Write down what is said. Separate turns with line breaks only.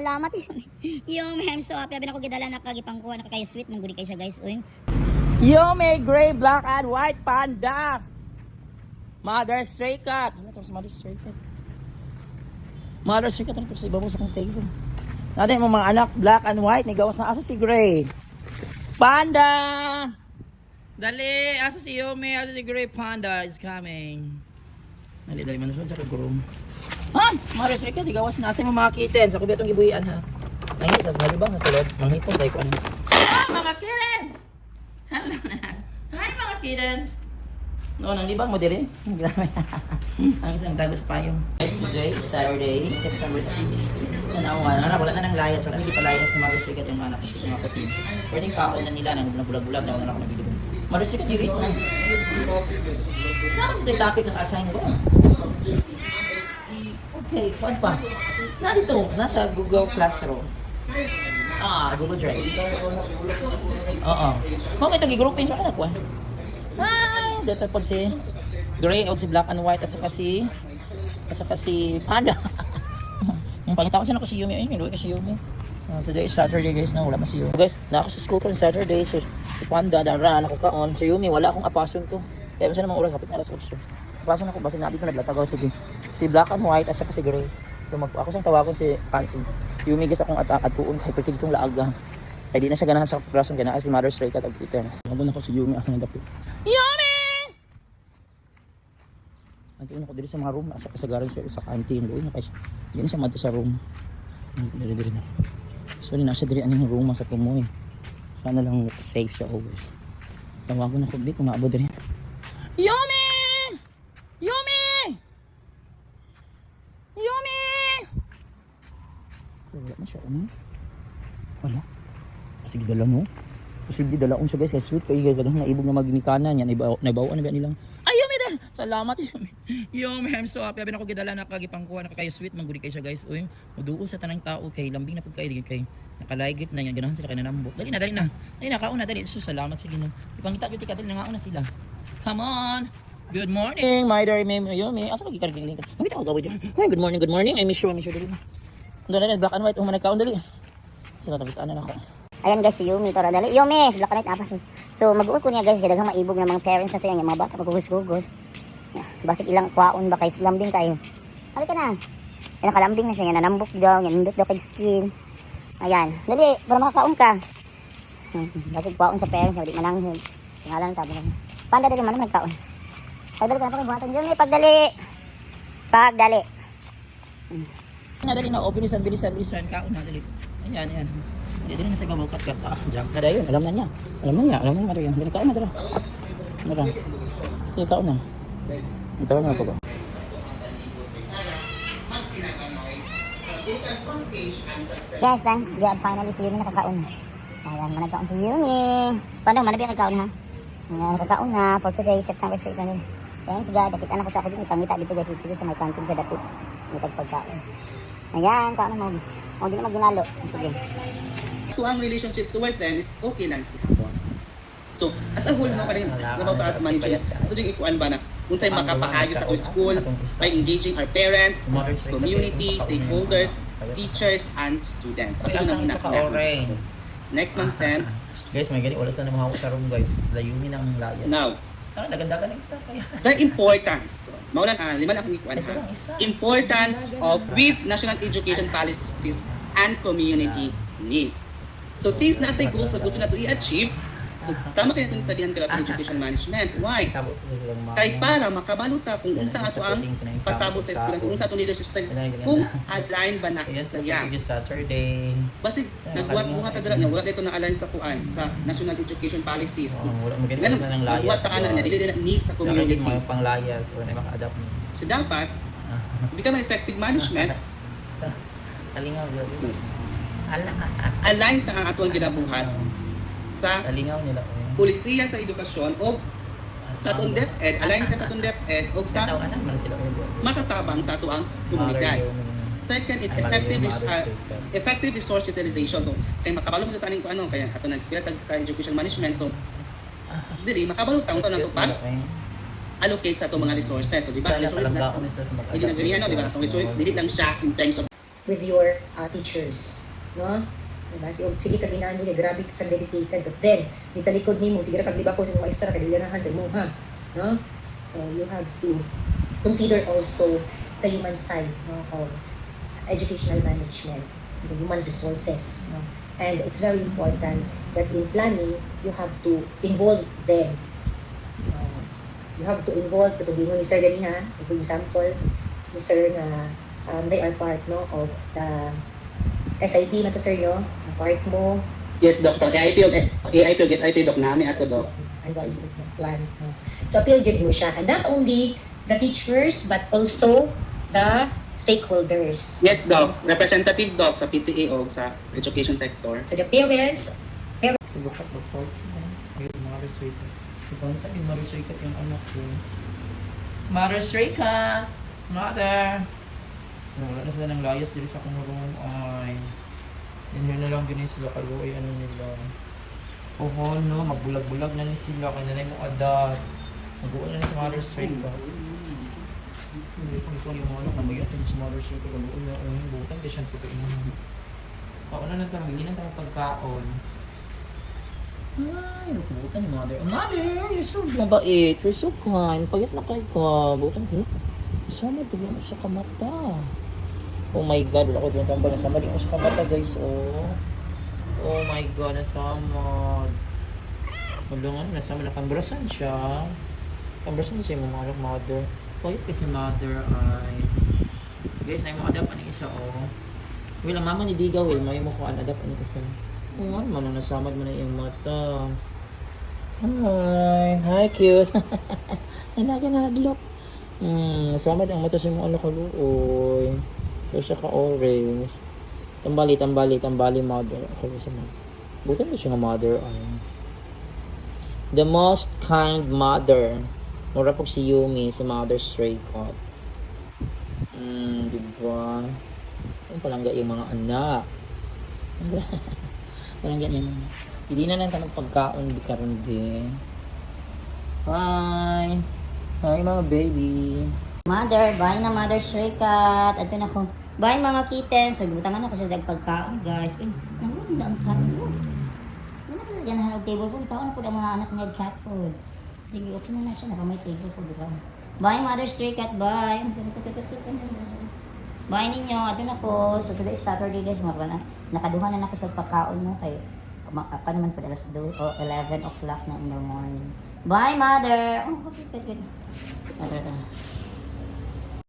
Salamat yung hem so happy abin ako gidala nakagipangkuha nakakayo sweet mong gudi kay siya guys. Uy.
Yo, may gray, black, and white panda. Mother stray cat. Ano ito sa mother stray cat? Mother stray cat. Ano ito sa ibabaw sa kong table? Natin mo mga anak, black and white. Nigawas na asa si gray. Panda! Dali! Asa si Yumi? Asa si gray panda is coming. Dali, dali. Manusod sa kagurong. Ha? Mother stray cat. Nigawas na. Asa mo mga kittens. Ako ba itong gibuhian ha? Ay, sa halibang sa sulod. Manghitong tayo ko ano. Ah, mga kittens! Hello na. Hi mga kittens! No, nang libang mo din. Grabe. Ang isang tago sa payong. Guys, today is Saturday, September 6. Wala na ng layas. Wala hindi pa layas na marisikat yung anak kasi mga kapatid. Pwedeng kaon na nila, nang bulag-bulag na wala na ako nabibigyan. Marisikat yung wait na. Nakakot ito yung topic ng assign ko. Okay, fun pa. Narito, nasa Google Classroom. Google Drive. Oo. Kung ito, gigroupin siya ka na po. Hi! Dito po si gray o si black and white at saka si panda. Yung pangita ko siya na ko si Yumi. Ayun, ko si Yumi. Today is Saturday guys na wala mas si Yumi. Guys, na ako sa school ko ng Saturday. So, si panda, dara, nakakaon. Si Yumi, wala akong apason to. Kaya masa namang oras, kapit na alas 8. Apason ako, basta na dito naglatagaw si black and white at saka si gray. So ako sang tawagon si Panty. Yumi guys akong atuon kay pagtig itong laaga. Kaya di na siya ganahan sa klasong ganahan si Mother Stray Cat Agtitens. Nandun ako si Yumi asa nagdapit. Yumi! Nandun ako dito sa mga room. Asa kasagaran siya sa canteen. Doon na siya. Hindi na siya madto sa room. Dili na. So di na siya diri aning room sa tumoy. Sana lang safe siya always. Tawagon ako di kung maabot diri. Yumi! Yumi! Yumi! Wala na siya, ano? Wala. Sige, dala mo. Posible dalaon siya guys. Sweet kayo guys. Alam na ibog na magimikanan. Yan, naibawan na ba nilang? Ay, Yumi din! Salamat, Yumi. Yumi, I'm so happy. Abin ako gidala nakagipangkuha. Nakakayo sweet. Mangguli kayo siya guys. Uy, maduo sa tanang tao kay lambing na po kayo. Kay nakalaigit na yan. Ganahan sila kay nanambok. Dali na, dali na. Dali na, kauna, dali. So, salamat sige na. Ipangita, beauty ka. Dali na nga una sila. Come on! Good morning, my dear Yumi. Asa magkikargiling ka? Ang ako gawin dyan. Good morning, good morning. I miss you dali. Doon na, black and white. Umanag kaon dali. Sila tabitaan na ako.
Ayan guys si Yumi tara dali. Yumi, black and white apas. So mag-uul ko niya guys kay daghang maibog ng mga parents na sa mga bata magugus-gugos. Basig ilang kwaon ba kay lambing kayo. Halika na. Yan nakalambing na siya, yan nanambok daw, yan nindot daw kay skin. Ayan, dali para makakaon ka. Basig kwaon sa parents, di mananghid. Ngalan ta. Panda dali man nagkaon. Pagdali ka na pagbuhatan Yumi, pagdali. Pagdali.
Nadali na open bilisan kaon na dali. Ayan. Hindi na sa ibabaw kat jump na dayon. Alam na niya. Alam na yan. Dali kaon na dala. Mara. Sige kaon na. Ito na ako ba?
Guys, thanks God. Finally si Yumi nakakaon na. Ayan, managkaon si Yumi. Paano, manabi ang nagkaon ha? Nakakaon na for today, September 6. Thanks God. Dapit anak ko sa ako dito. Pangita dito guys. Ito sa may canteen sa dapit. May pagpagkaon. Ayan, kaon mo. O, di na magginalo. Sige.
Ito ang relationship toward them is okay lang ihapon. So, as a whole na pa rin, nabaw sa as managers, ito yung ikuan ba na kung sa'yo makapaayo sa school by engaging our parents, community, stakeholders, teachers, and students. At ito nang hinahangad. Next month, Sam.
Guys, may gani oras na naman ako sa room guys. Layunin ang layas.
Now,
naganda ng isa kaya.
the importance, maulan lima lang akong ikuan ha. Importance of with national education policies and community needs. So since natin gusto na ito i-achieve, so tama kayo ito sa dihan ng education management. Why? Kay para makabaluta kung unsa ato ang pagtabo sa eskwela, kung unsa ato leadership style, kung align ba na saya.
Saturday.
Basta nagbuhat ta dira nya wala dito na align sa kuan sa national education policies.
Maganda na ng layas.
Buhat ta kana na dili na need sa community.
Mga panglayas o na maka-adapt mo.
So dapat become an effective management.
Talingaw
Align ta ang atong ginabuhat sa
talingaw nila ko.
polisiya sa edukasyon o sa atong DepEd, align sa atong DepEd o sa matatabang sa ato ang komunidad. Second is effective resource utilization. So, kay makabalo mo taning ko ano kaya ato nag-spell ka education management. So, dili makabalo ta unsa nang tupad allocate sa atong mga resources. So, di ba resources na hindi na ganyan, no? Di ba? Atong resources dili lang siya in terms of
with your teachers, no? Diba? Sige ka ginani niya, grabe ka dedicated. But then, di talikod ni mo, sige kag liba ko sa mga maestra, kadilanahan sa imo, ha? No? So, you have to consider also the human side, no, of educational management, the human resources, no? And it's very important that in planning, you have to involve them. You have to involve, katulad ni Sir Ganiha, for example, ni Sir na they are part, no, of the SIP na to, Sir, no? Part mo,
Yes, Doc. AIP o SIP, Doc, namin ato, Doc.
and what you plan. No? So, appeal good mo siya. And not only the teachers, but also the stakeholders.
Yes, Doc. Representative, Doc, sa PTA o sa education sector.
So, the parents,
Look at the guys. Ayun, Mother's Day ka. Ibanta yung Mother's Day ka yung anak ko. Mother's Day ka! Mother! Wala na sila ng layas dito sa akong room. Ay. Yan na lang ganyan sila. Kalo ay ano nila. Oo, no. Magbulag-bulag na ni sila. Kaya nanay mo adat. Mag-uwan na sa Mother's Day ka. Hindi ko gusto yung mga anak na mayat sa Mother's Day ka. Kalo na. Butan ka siya sa ino. Kauna na tayo. Maginan tayo pagkaon. Ay, nakubutan yung mother. Oh, mother, you're so mabait. You're so kind. Pagit na kayo ka. Butan ko. Sama, tuloy mo sa kamata. Oh my God, wala ko din tambal. Nasama din ko sa kamata, guys. Oh my God, nasama. Walangan, nasama na kambrasan siya. Kambrasan siya yung mga anak, mother. Pagit kasi mother ay... Guys, na yung mga adapan ng isa, oh. Well, ang mama ni Diga, well, may mukhaan adapan ng isa. Oo nga naman, nasamad mo na yung mata. Hi, cute. Nanaga na hadlok. Nasamad ang mata sa mga anak ko, uy. So, siya ka-orange. Tambali, mother. Ako sa mother. Buti na siya nga mother. The most kind mother. Mura po si Yumi, si Mother Stray Cat. Diba? Ang palangga yung mga anak. Parang ganyan naman. Hindi na lang tayo magpagkaon di karon din. Hi! Hi mga baby!
Mother, bye na Mother Stray Cat. At na ko. Bye mga kittens. So, butangan ako sa dagpagkaon, guys. Ay, naman na ang cat food. Ano na dyan na table food? Taon na po ang mga anak ng cat food. Sige, open na siya. Nakamay table food. Bye Mother Stray Cat, bye. Bye ninyo. Ato na po. So today is Saturday, guys. Nakaduha na ako sa pagkaon mo. Kaya pa naman po alas 2 o 11 o'clock na in the morning. Bye, Mother! Oh, good.